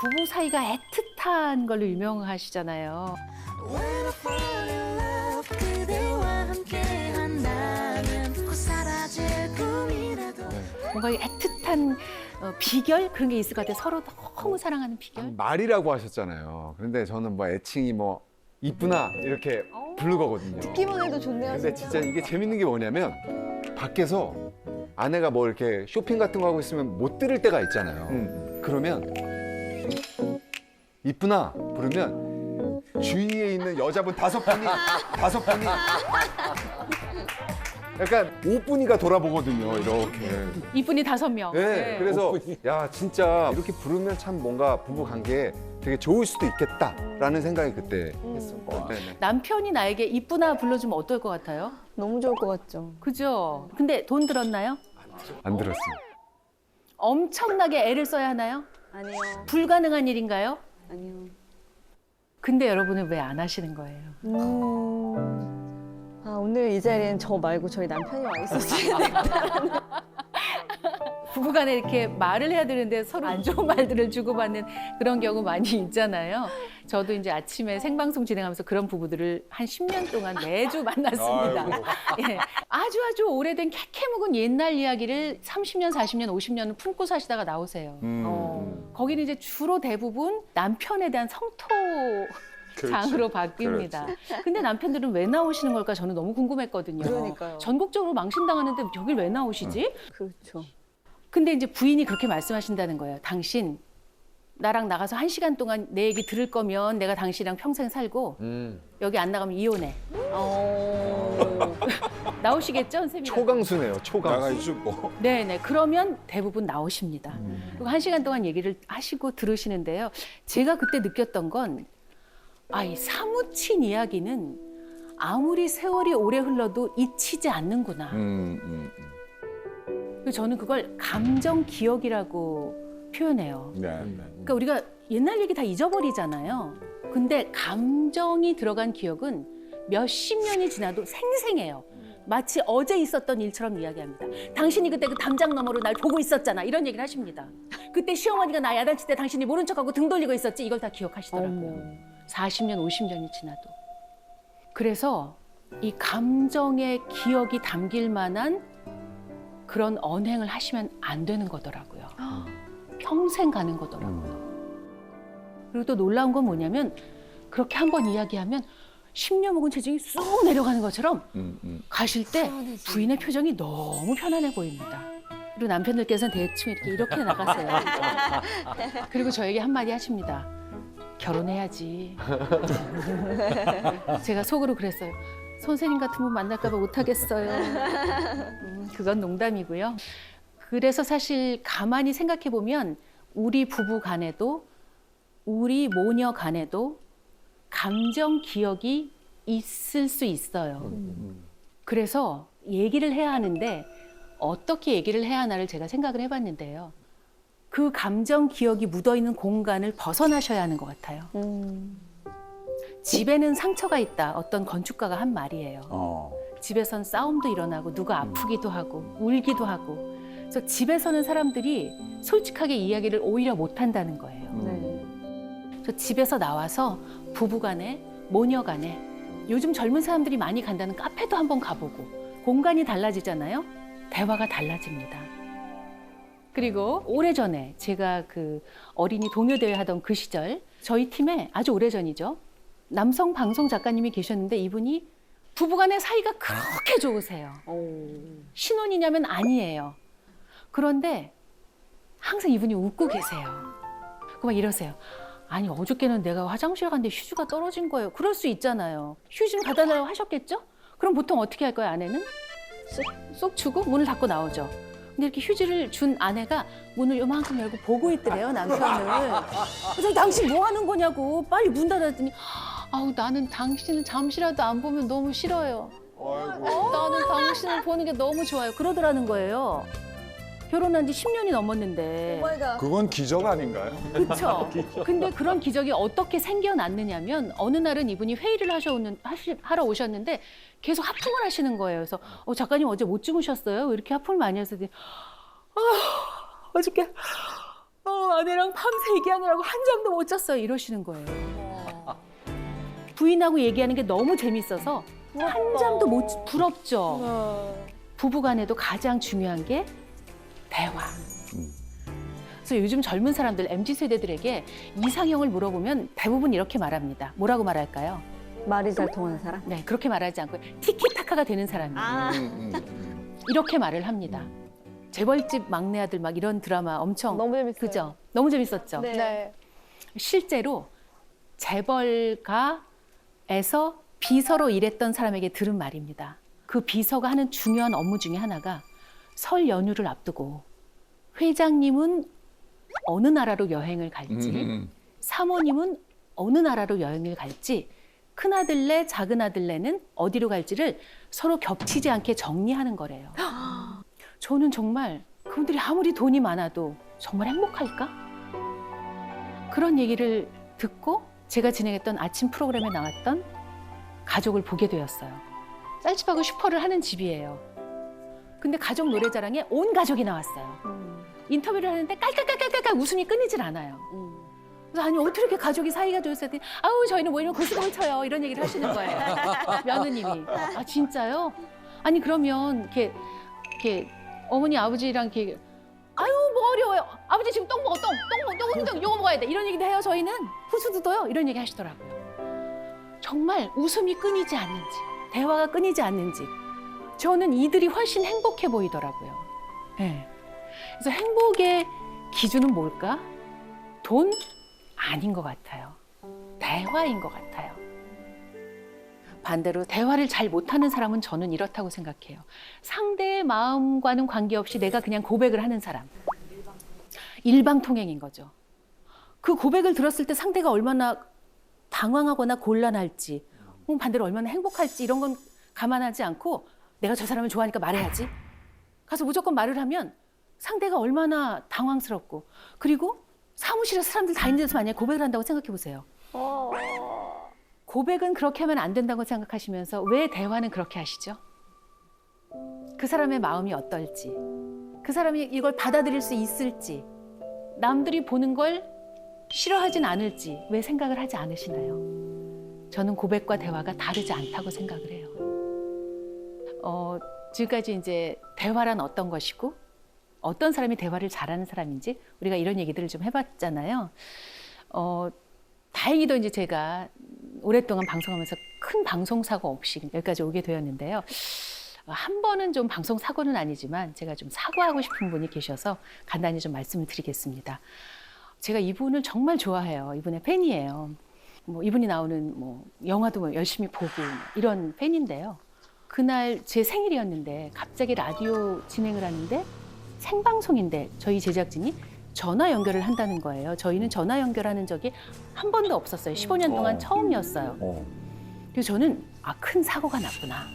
부부 사이가 애틋한 걸로 유명하시잖아요. When I fall in love 그대와 함께 한다면 곧 사라질 꿈이라도 뭔가 이 애틋한 비결 그런 게 있을 것 같아요. 서로 너무 사랑하는 비결. 말이라고 하셨잖아요. 그런데 저는 뭐 애칭이 뭐 이쁘나 이렇게 부르거든요. 듣기만 해도 좋네요. 근데 진짜 이게 재밌는 게 뭐냐면 밖에서 아내가 뭐 이렇게 쇼핑 같은 거 하고 있으면 못 들을 때가 있잖아요. 그러면 이쁘나 부르면 주위에 있는 여자분 다섯 분이 약간 오분이가 돌아보거든요. 이렇게. 이분이 5명. 네, 그래서 야 진짜 이렇게 부르면 참 뭔가 부부 관계에 되게 좋을 수도 있겠다라는 생각이 그때 했었고. 네네. 남편이 나에게 이쁘나 불러주면 어떨 것 같아요? 너무 좋을 것 같죠. 그죠? 근데 돈 들었나요? 안 들었어요. 엄청나게 애를 써야 하나요? 아니요. 불가능한 일인가요? 아니요. 근데 여러분은 왜 안 하시는 거예요? 아, 오늘 이 자리엔 저 말고 저희 남편이 와 있었어요. 부부간에 이렇게 말을 해야 되는데 서로 안 좋은 말들을 주고받는 그런 경우 많이 있잖아요. 저도 이제 아침에 생방송 진행하면서 그런 부부들을 한 10년 동안 매주 만났습니다. 예, 아주 오래된 캐캐묵은 옛날 이야기를 30년, 40년, 50년을 품고 사시다가 나오세요. 거기는 이제 주로 대부분 남편에 대한 성토 장으로 바뀝니다. 근데 남편들은 왜 나오시는 걸까 저는 너무 궁금했거든요. 그러니까요. 전국적으로 망신당하는데 여길 왜 나오시지? 그렇죠. 근데 이제 부인이 그렇게 말씀하신다는 거예요. 당신 나랑 나가서 1시간 동안 내 얘기 들을 거면 내가 당신이랑 평생 살고 여기 안 나가면 이혼해. 나오시겠죠, 선생님? 초강수네요. 초강수. 나가야죠 뭐. 네네. 그러면 대부분 나오십니다. 그리고 1시간 동안 얘기를 하시고 들으시는데요. 제가 그때 느꼈던 건 이 사무친 이야기는 아무리 세월이 오래 흘러도 잊히지 않는구나. 그래서 저는 그걸 감정 기억이라고 표현해요. 네. 그러니까 우리가 옛날 얘기 다 잊어버리잖아요. 근데 감정이 들어간 기억은 몇십 년이 지나도 생생해요. 마치 어제 있었던 일처럼 이야기합니다. 당신이 그때 그 담장 너머로 날 보고 있었잖아. 이런 얘기를 하십니다. 그때 시어머니가 나 야단칠 때 당신이 모른 척하고 등 돌리고 있었지. 이걸 다 기억하시더라고요. 40년, 50년이 지나도. 그래서 이 감정의 기억이 담길 만한 그런 언행을 하시면 안 되는 거더라고요. 평생 가는 거더라고요. 그리고 또 놀라운 건 뭐냐면 그렇게 한번 이야기하면 10년 묵은 체중이 쑥 내려가는 것처럼 가실 때 부인의 표정이 너무 편안해 보입니다. 그리고 남편들께서는 대충 이렇게 나가세요. 그리고 저에게 한마디 하십니다. 결혼해야지. 제가 속으로 그랬어요. 선생님 같은 분 만날까 봐 못하겠어요. 그건 농담이고요. 그래서 사실 가만히 생각해 보면 우리 부부 간에도 우리 모녀 간에도 감정 기억이 있을 수 있어요. 그래서 얘기를 해야 하는데 어떻게 얘기를 해야 하나를 제가 생각을 해봤는데요. 그 감정 기억이 묻어있는 공간을 벗어나셔야 하는 것 같아요. 집에는 상처가 있다. 어떤 건축가가 한 말이에요. 집에선 싸움도 일어나고 누가 아프기도 하고 울기도 하고. 그래서 집에 서는 사람들이 솔직하게 이야기를 오히려 못한다는 거예요. 그래서 집에서 나와서 부부간에 모녀간에 요즘 젊은 사람들이 많이 간다는 카페도 한번 가보고 공간이 달라지잖아요. 대화가 달라집니다. 그리고 오래전에 제가 그 어린이 동요대회 하던 그 시절 저희 팀에 아주 오래전이죠. 남성 방송 작가님이 계셨는데 이분이 부부간의 사이가 그렇게 좋으세요. 신혼이냐면 아니에요. 그런데 항상 이분이 웃고 계세요. 그만 이러세요. 아니 어저께는 내가 화장실 갔는데 휴지가 떨어진 거예요. 그럴 수 있잖아요. 휴지 좀 갖다 달라고 하셨겠죠? 그럼 보통 어떻게 할 거예요, 아내는? 쏙 주고 문을 닫고 나오죠. 근데 이렇게 휴지를 준 아내가 문을 요만큼 열고 보고 있더래요, 남편을. 그래서 당신 뭐 하는 거냐고 빨리 문 닫았더니 아우 나는 당신을 잠시라도 안 보면 너무 싫어요. 나는 당신을 보는 게 너무 좋아요. 그러더라는 거예요. 결혼한 지 10년이 넘었는데. 그건 기적 아닌가요? 그렇죠. 근데 그런 기적이 어떻게 생겨났느냐면 어느 날은 이분이 회의를 하러 오셨는데 계속 하품을 하시는 거예요. 그래서 작가님 어제 못 주무셨어요? 왜 이렇게 하품을 많이 하셨더니 어저께 아내랑 밤새 얘기하느라고 한 잠도 못 잤어요. 이러시는 거예요. 부인하고 얘기하는 게 너무 재밌어서 한 잠도 못 부럽죠. 부부간에도 가장 중요한 게 대화. 그래서 요즘 젊은 사람들 MZ 세대들에게 이상형을 물어보면 대부분 이렇게 말합니다. 뭐라고 말할까요? 말이 잘 통하는 사람? 네, 그렇게 말하지 않고 티키타카가 되는 사람이에요. 이렇게 말을 합니다. 재벌집 막내 아들 막 이런 드라마 엄청 너무 재밌어요. 그죠? 너무 재밌었죠. 네. 실제로 재벌가에서 비서로 일했던 사람에게 들은 말입니다. 그 비서가 하는 중요한 업무 중에 하나가 설 연휴를 앞두고 회장님은 어느 나라로 여행을 갈지, 사모님은 어느 나라로 여행을 갈지, 큰아들네, 작은아들네는 어디로 갈지를 서로 겹치지 않게 정리하는 거래요. 저는 정말 그분들이 아무리 돈이 많아도 정말 행복할까? 그런 얘기를 듣고 제가 진행했던 아침 프로그램에 나왔던 가족을 보게 되었어요. 쌀집하고 슈퍼를 하는 집이에요. 근데 가족 노래자랑에 온 가족이 나왔어요. 인터뷰를 하는데 깔깔깔깔깔 웃음이 끊이질 않아요. 그래서 아니 어떻게 이렇게 가족이 사이가 좋으세요? 아우 저희는 뭐 이런 고스톱을 쳐요. 이런 얘기를 하시는 거예요. 며느님이. 아 진짜요? 아니 그러면 이렇게 어머니 아버지랑 이렇게 아유 뭐 어려워요. 아버지 지금 떡 먹어 떡 이거 먹어야 돼. 이런 얘기도 해요. 저희는 후수도도요. 이런 얘기 하시더라고요. 정말 웃음이 끊이지 않는지 대화가 끊이지 않는지 저는 이들이 훨씬 행복해 보이더라고요. 네. 그래서 행복의 기준은 뭘까? 돈? 아닌 것 같아요. 대화인 것 같아요. 반대로 대화를 잘 못하는 사람은 저는 이렇다고 생각해요. 상대의 마음과는 관계없이 내가 그냥 고백을 하는 사람. 일방통행인 거죠. 그 고백을 들었을 때 상대가 얼마나 당황하거나 곤란할지, 반대로 얼마나 행복할지 이런 건 감안하지 않고 내가 저 사람을 좋아하니까 말해야지. 가서 무조건 말을 하면 상대가 얼마나 당황스럽고 그리고 사무실에서 사람들 다 있는 데서 만약에 고백을 한다고 생각해 보세요. 고백은 그렇게 하면 안 된다고 생각하시면서 왜 대화는 그렇게 하시죠? 그 사람의 마음이 어떨지, 그 사람이 이걸 받아들일 수 있을지, 남들이 보는 걸 싫어하진 않을지 왜 생각을 하지 않으시나요? 저는 고백과 대화가 다르지 않다고 생각을 해요. 지금까지 이제 대화란 어떤 것이고 어떤 사람이 대화를 잘하는 사람인지 우리가 이런 얘기들을 좀 해봤잖아요. 다행히도 이제 제가 오랫동안 방송하면서 큰 방송사고 없이 여기까지 오게 되었는데요. 한 번은 좀 방송사고는 아니지만 제가 좀 사과하고 싶은 분이 계셔서 간단히 좀 말씀을 드리겠습니다. 제가 이분을 정말 좋아해요. 이분의 팬이에요. 뭐 이분이 나오는 뭐 영화도 뭐 열심히 보고 이런 팬인데요. 그날 제 생일이었는데 갑자기 라디오 진행을 하는데 생방송인데 저희 제작진이 전화 연결을 한다는 거예요. 저희는 전화 연결하는 적이 한 번도 없었어요. 15년 동안 처음이었어요. 그래서 저는 큰 사고가 났구나.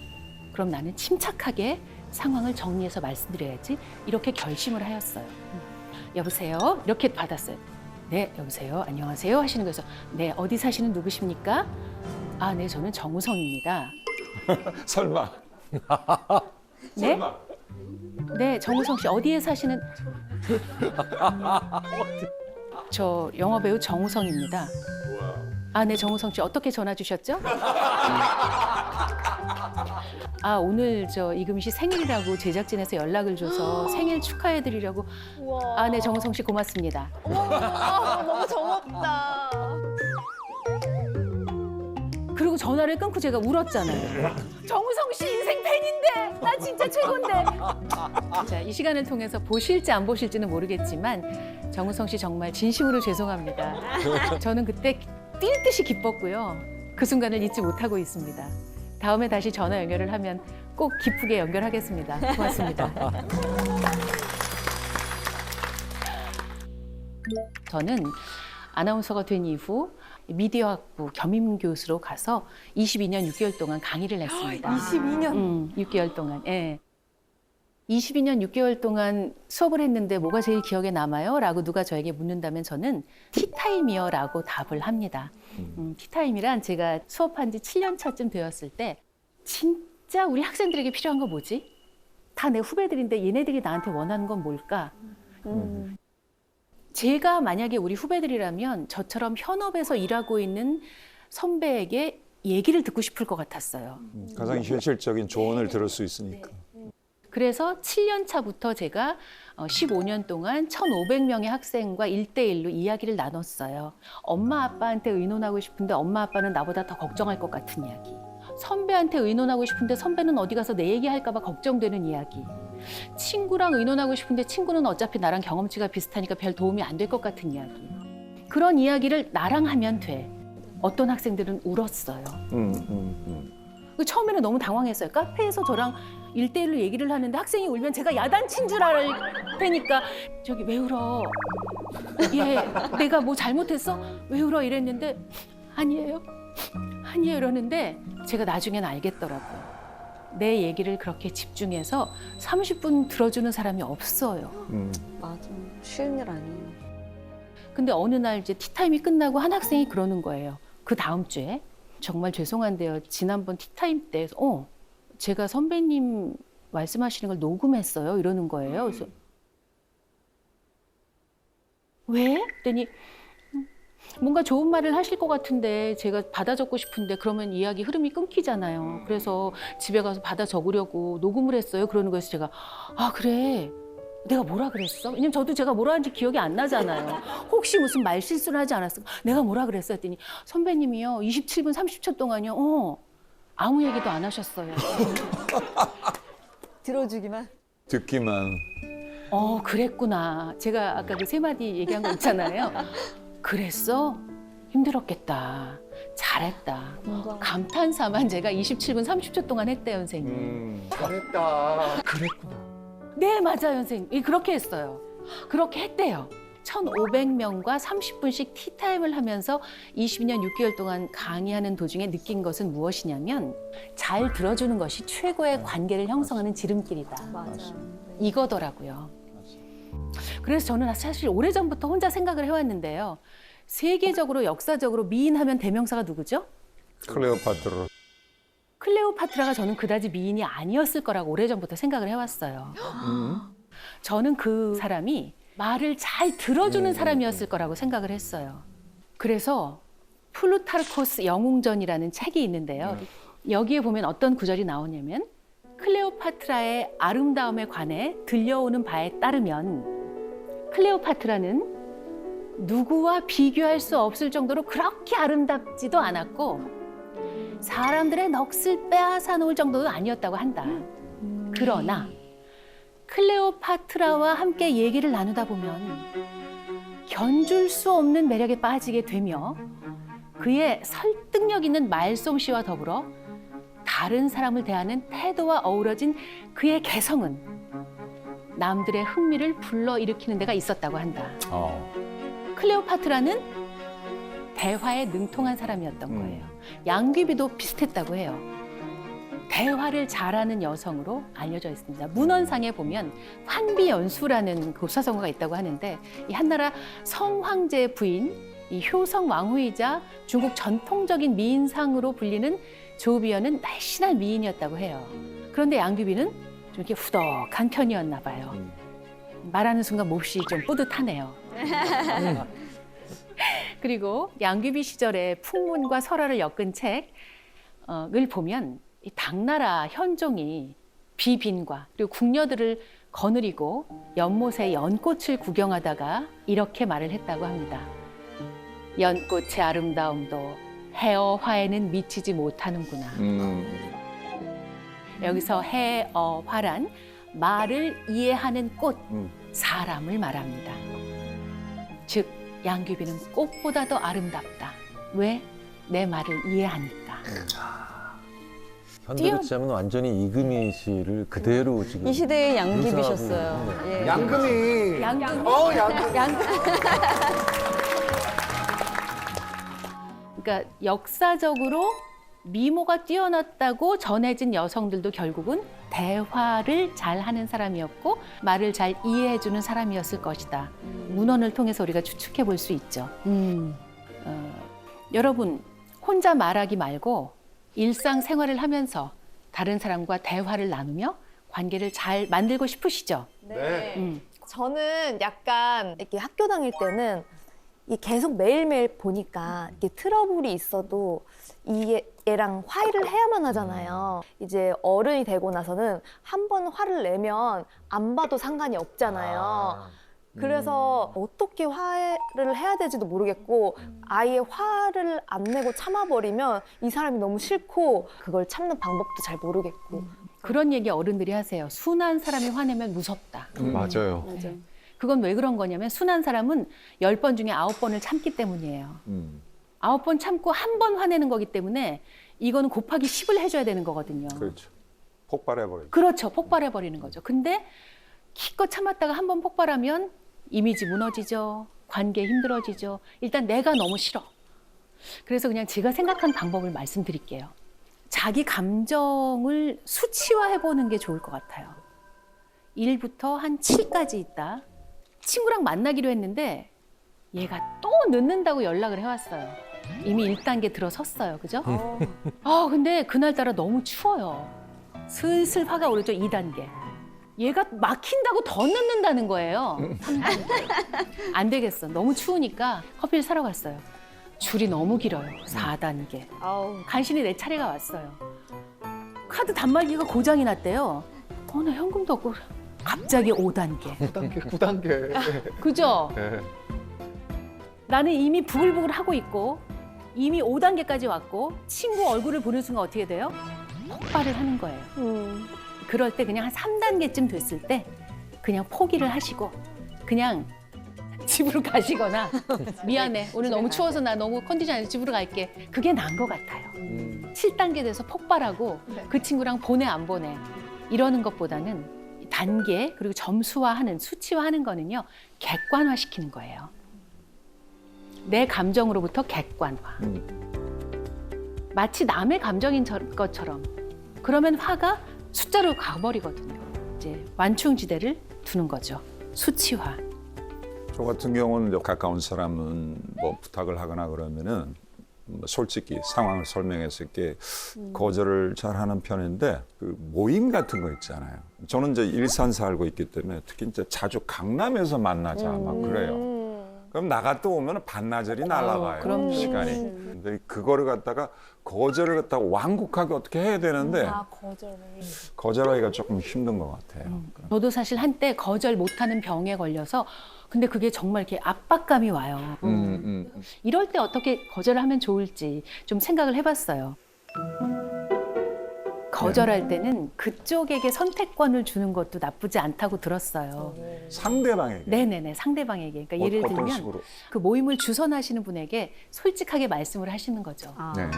그럼 나는 침착하게 상황을 정리해서 말씀드려야지. 이렇게 결심을 하였어요. 여보세요? 이렇게 받았어요. 네, 여보세요? 안녕하세요? 하시는 거에서 네, 어디 사시는 누구십니까? 아, 네, 저는 정우성입니다. 설마. 네? 설마. 네, 정우성 씨 어디에 사시는? 저 영화배우 정우성입니다. 아, 네, 정우성 씨 어떻게 전화 주셨죠? 아, 오늘 저 이금희 씨 생일이라고 제작진에서 연락을 줘서 생일 축하해드리려고. 아, 네, 정우성 씨 고맙습니다. 너무 정없다. 그리고 전화를 끊고 제가 울었잖아요. 정우성 씨 인생 팬인데 나 진짜 최고인데. 자, 이 시간을 통해서 보실지 안 보실지는 모르겠지만 정우성 씨 정말 진심으로 죄송합니다. 저는 그때 뛸 듯이 기뻤고요. 그 순간을 잊지 못하고 있습니다. 다음에 다시 전화 연결을 하면 꼭 기쁘게 연결하겠습니다. 고맙습니다. 저는 아나운서가 된 이후 미디어학부 겸임교수로 가서 22년 6개월 동안 강의를 했습니다. 22년? 6개월 동안. 예. 22년 6개월 동안 수업을 했는데 뭐가 제일 기억에 남아요? 라고 누가 저에게 묻는다면 저는 티타임이요 라고 답을 합니다. 티타임이란 제가 수업한 지 7년 차쯤 되었을 때 진짜 우리 학생들에게 필요한 거 뭐지? 다 내 후배들인데 얘네들이 나한테 원하는 건 뭘까? 제가 만약에 우리 후배들이라면 저처럼 현업에서 일하고 있는 선배에게 얘기를 듣고 싶을 것 같았어요. 가장 현실적인 조언을 들을 수 있으니까. 그래서 7년 차부터 제가 15년 동안 1,500명의 학생과 1대1로 이야기를 나눴어요. 엄마 아빠한테 의논하고 싶은데 엄마 아빠는 나보다 더 걱정할 것 같은 이야기. 선배한테 의논하고 싶은데 선배는 어디 가서 내 얘기할까 봐 걱정되는 이야기. 친구랑 의논하고 싶은데 친구는 어차피 나랑 경험치가 비슷하니까 별 도움이 안 될 것 같은 이야기. 그런 이야기를 나랑 하면 돼. 어떤 학생들은 울었어요. 처음에는 너무 당황했어요. 카페에서 저랑 1대1로 얘기를 하는데 학생이 울면 제가 야단친 줄 알 테니까 저기 왜 울어? 예, 내가 뭐 잘못했어? 왜 울어? 이랬는데 아니에요. 아니에요 이러는데 제가 나중엔 알겠더라고요. 내 얘기를 그렇게 집중해서 30분 들어주는 사람이 없어요. 맞아. 쉬운 일 아니에요. 근데 어느 날 이제 티타임이 끝나고 한 학생이 그러는 거예요. 그 다음 주에 정말 죄송한데요. 지난번 티타임 때 제가 선배님 말씀하시는 걸 녹음했어요. 이러는 거예요. 그래서 왜? 그랬더니 뭔가 좋은 말을 하실 것 같은데 제가 받아 적고 싶은데 그러면 이야기 흐름이 끊기잖아요. 그래서 집에 가서 받아 적으려고 녹음을 했어요. 그러는 거에서 제가 아 그래 내가 뭐라 그랬어? 왜냐면 저도 제가 뭐라 하는지 기억이 안 나잖아요. 혹시 무슨 말 실수를 하지 않았을까? 내가 뭐라 그랬어? 했더니 선배님이요 27분 30초 동안요 아무 얘기도 안 하셨어요. 들어주기만. 듣기만. 그랬구나. 제가 아까 그 세 마디 얘기한 거 있잖아요. 그랬어? 힘들었겠다. 잘했다. 뭔가. 감탄사만 제가 27분 30초 동안 했대요, 선생님. 잘했다. 그랬구나. 네, 맞아요, 선생님. 그렇게 했어요. 그렇게 했대요. 1,500명과 30분씩 티타임을 하면서 22년 6개월 동안 강의하는 도중에 느낀 것은 무엇이냐면 잘 들어주는 것이 최고의 관계를 형성하는 지름길이다. 맞아. 이거더라고요. 그래서 저는 사실 오래전부터 혼자 생각을 해왔는데요. 세계적으로 역사적으로 미인하면 대명사가 누구죠? 클레오파트라. 클레오파트라가 저는 그다지 미인이 아니었을 거라고 오래전부터 생각을 해왔어요. 저는 그 사람이 말을 잘 들어주는 사람이었을 거라고 생각을 했어요. 그래서 플루타르코스 영웅전이라는 책이 있는데요. 여기에 보면 어떤 구절이 나오냐면 클레오파트라의 아름다움에 관해 들려오는 바에 따르면 클레오파트라는 누구와 비교할 수 없을 정도로 그렇게 아름답지도 않았고 사람들의 넋을 빼앗아 놓을 정도도 아니었다고 한다. 그러나 클레오파트라와 함께 얘기를 나누다 보면 견줄 수 없는 매력에 빠지게 되며 그의 설득력 있는 말솜씨와 더불어 다른 사람을 대하는 태도와 어우러진 그의 개성은 남들의 흥미를 불러일으키는 데가 있었다고 한다. 클레오파트라는 대화에 능통한 사람이었던 거예요. 양귀비도 비슷했다고 해요. 대화를 잘하는 여성으로 알려져 있습니다. 문헌상에 보면 환비연수라는 고사성어가 있다고 하는데 이 한나라 성황제 부인, 이 효성 왕후이자 중국 전통적인 미인상으로 불리는 조비연은 날씬한 미인이었다고 해요. 그런데 양귀비는 좀 이렇게 후덕한 편이었나 봐요. 말하는 순간 몹시 좀 뿌듯하네요. 그리고 양귀비 시절의 풍문과 설화를 엮은 책을 보면 이 당나라 현종이 비빈과 그리고 궁녀들을 거느리고 연못의 연꽃을 구경하다가 이렇게 말을 했다고 합니다. 연꽃의 아름다움도 해어화에는 미치지 못하는구나. 여기서 해어화란 말을 이해하는 꽃, 사람을 말합니다. 즉 양귀비는 꽃보다 더 아름답다. 왜? 내 말을 이해하니까. 현대로 치자면 완전히 이금희 씨를 그대로 지금 이 시대의 양귀비셨어요. 묘사하고 예. 양금이. 양금이. 양금. 그러니까 역사적으로 미모가 뛰어났다고 전해진 여성들도 결국은 대화를 잘하는 사람이었고 말을 잘 이해해주는 사람이었을 것이다. 문헌을 통해서 우리가 추측해 볼 수 있죠. 여러분 혼자 말하기 말고 일상생활을 하면서 다른 사람과 대화를 나누며 관계를 잘 만들고 싶으시죠? 네. 저는 약간 이렇게 학교 다닐 때는 이 계속 매일매일 보니까 이게 트러블이 있어도 얘랑 화해를 해야만 하잖아요. 이제 어른이 되고 나서는 한 번 화를 내면 안 봐도 상관이 없잖아요. 그래서 어떻게 화해를 해야 될지도 모르겠고 아예 화를 안 내고 참아버리면 이 사람이 너무 싫고 그걸 참는 방법도 잘 모르겠고. 그런 얘기 어른들이 하세요. 순한 사람이 화내면 무섭다. 맞아요. 네. 그건 왜 그런 거냐면 순한 사람은 10번 중에 9번을 참기 때문이에요. 9번 참고 한 번 화내는 거기 때문에 이거는 곱하기 10을 해줘야 되는 거거든요. 그렇죠. 폭발해버리죠. 그렇죠. 폭발해버리는 거죠. 근데 기껏 참았다가 한 번 폭발하면 이미지 무너지죠. 관계 힘들어지죠. 일단 내가 너무 싫어. 그래서 그냥 제가 생각한 방법을 말씀드릴게요. 자기 감정을 수치화해보는 게 좋을 것 같아요. 1부터 한 7까지 있다. 친구랑 만나기로 했는데 얘가 또 늦는다고 연락을 해왔어요. 이미 1단계 들어섰어요. 그죠? 근데 그날따라 너무 추워요. 슬슬 화가 오르죠. 2단계. 얘가 막힌다고 더 늦는다는 거예요. 3단계. 안 되겠어. 너무 추우니까 커피를 사러 갔어요. 줄이 너무 길어요. 4단계. 간신히 내 차례가 왔어요. 카드 단말기가 고장이 났대요. 나 현금도 없고 갑자기 5단계. 9단계. 그죠? 네. 나는 이미 부글부글 하고 있고 이미 5단계까지 왔고 친구 얼굴을 보는 순간 어떻게 돼요? 폭발을 하는 거예요. 그럴 때 그냥 한 3단계쯤 됐을 때 그냥 포기를 하시고 그냥 집으로 가시거나 미안해 오늘 너무 추워서 나 너무 컨디션 안 좋아 집으로 갈게 그게 나은 것 같아요. 7단계 돼서 폭발하고 그 친구랑 보내 안 보내 이러는 것보다는 단계 그리고 점수화하는 수치화하는 거는요 객관화시키는 거예요. 내 감정으로부터 객관화. 마치 남의 감정인 것처럼 그러면 화가 숫자로 가버리거든요. 이제 완충지대를 두는 거죠. 수치화. 저 같은 경우는 가까운 사람은 뭐 부탁을 하거나 그러면은 솔직히 상황을 설명해서 이렇게 거절을 잘 하는 편인데 그 모임 같은 거 있잖아요. 저는 이제 일산 살고 있기 때문에 특히 이제 자주 강남에서 만나자 막 그래요. 그럼 나갔다 오면 반나절이 날아가요. 그럼요. 시간이. 근데 그거를 갖다가 거절을 갖다가 완곡하게 어떻게 해야 되는데 거절하기가 조금 힘든 것 같아요. 저도 사실 한때 거절 못하는 병에 걸려서 근데 그게 정말 이렇게 압박감이 와요. 이럴 때 어떻게 거절을 하면 좋을지 좀 생각을 해봤어요. 거절할 때는 그쪽에게 선택권을 주는 것도 나쁘지 않다고 들었어요. 상대방에게. 네네네, 상대방에게. 그러니까 예를 어떤 들면 식으로? 그 모임을 주선하시는 분에게 솔직하게 말씀을 하시는 거죠. 네.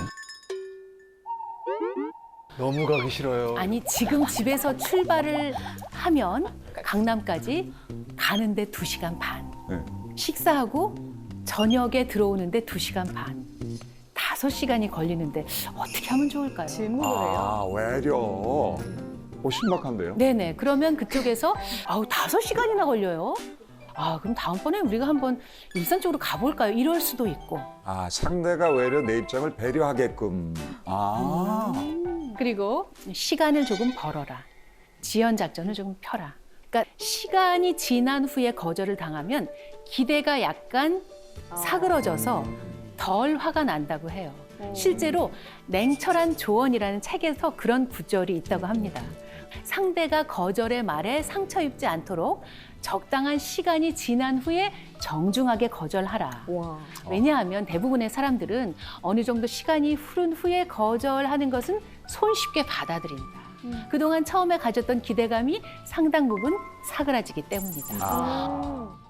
너무 가기 싫어요. 아니 지금 집에서 출발을 하면 강남까지 가는데 2시간 반. 네. 식사하고 저녁에 들어오는데 2시간 반. 5시간이 걸리는데 어떻게 하면 좋을까요? 아, 외려. 신박한데요? 네네. 그러면 그쪽에서 5시간이나 걸려요? 그럼 다음번에 우리가 한번 일산 쪽으로 가볼까요? 이럴 수도 있고. 상대가 외려 내 입장을 배려하게끔. 그리고 시간을 조금 벌어라. 지연 작전을 조금 펴라. 그러니까 시간이 지난 후에 거절을 당하면 기대가 약간 사그러져서 덜 화가 난다고 해요. 실제로 냉철한 조언이라는 책에서 그런 구절이 있다고 합니다. 상대가 거절의 말에 상처 입지 않도록 적당한 시간이 지난 후에 정중하게 거절하라. 왜냐하면 대부분의 사람들은 어느 정도 시간이 흐른 후에 거절하는 것은 손쉽게 받아들인다. 그동안 처음에 가졌던 기대감이 상당 부분 사그라지기 때문이다.